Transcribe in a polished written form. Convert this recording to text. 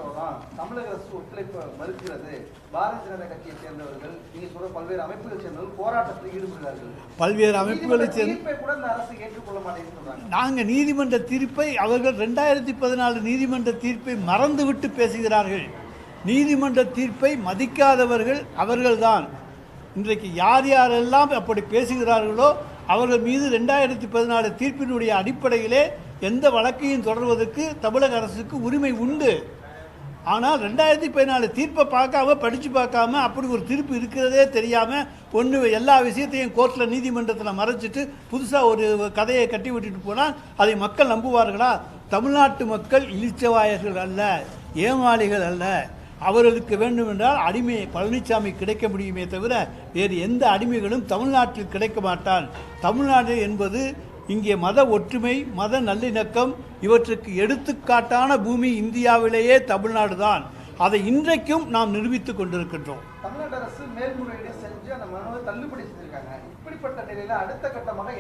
சொல்லலாம் தமிழக அரசு ஒத்துழைப்பு மறுக்கிறது. பாரதிய ஜனதா கட்சியை சேர்ந்தவர்கள், நீங்க சொல்ற பல்வேறு அமைப்புகளை சேர்ந்தவர்கள் போராட்டத்தில் ஈடுபடுகிறார்கள். பல்வேறு அமைப்புகளை சேர்ந்து கூட இந்த அரசு ஏற்றுக்கொள்ள மாட்டேங்குன்னு சொல்றாங்க. நாங்கள் நீதிமன்ற தீர்ப்பை அவர்கள் 2014 நீதிமன்ற தீர்ப்பை மறந்துவிட்டு பேசுகிறார்கள். நீதிமன்ற தீர்ப்பை மதிக்காதவர்கள் அவர்கள்தான். இன்றைக்கு யார் யாரெல்லாம் அப்படி பேசுகிறார்களோ அவர்கள் மீது 2014 தீர்ப்பினுடைய அடிப்படையிலே எந்த வழக்கையும் தொடர்வதற்கு தமிழக அரசுக்கு உரிமை உண்டு. ஆனால் 2014 தீர்ப்பை பார்க்காம படித்து பார்க்காம அப்படி ஒரு தீர்ப்பு இருக்கிறதே தெரியாமல் ஒன்று எல்லா விஷயத்தையும் கோர்ட்டில் நீதிமன்றத்தில் மறைச்சிட்டு புதுசாக ஒரு கதையை கட்டி விட்டுட்டு போனால் அதை மக்கள் நம்புவார்களா? தமிழ்நாட்டு மக்கள் இழிச்சவாயர்கள் அல்ல, ஏமாளிகள் அல்ல. அவர்களுக்கு வேண்டுமென்றால் அடிமை பழனிசாமி கிடைக்க முடியுமே தவிர வேறு எந்த அடிமைகளும் தமிழ்நாட்டில் கிடைக்க மாட்டான். தமிழ்நாடு என்பது இங்கே மத ஒற்றுமை, மத நல்லிணக்கம் இவற்றுக்கு எடுத்துக்காட்டான பூமி இந்தியாவிலேயே தமிழ்நாடு தான். அதை இன்றைக்கும் நாம் நிரூபித்துக் கொண்டிருக்கின்றோம். தமிழ்நாடு அரசு மேல்முறையீடு செஞ்சு அந்த மனுவை தள்ளுபடி செஞ்சிருக்காங்க. இப்படிப்பட்ட நிலையில் அடுத்த கட்டமாக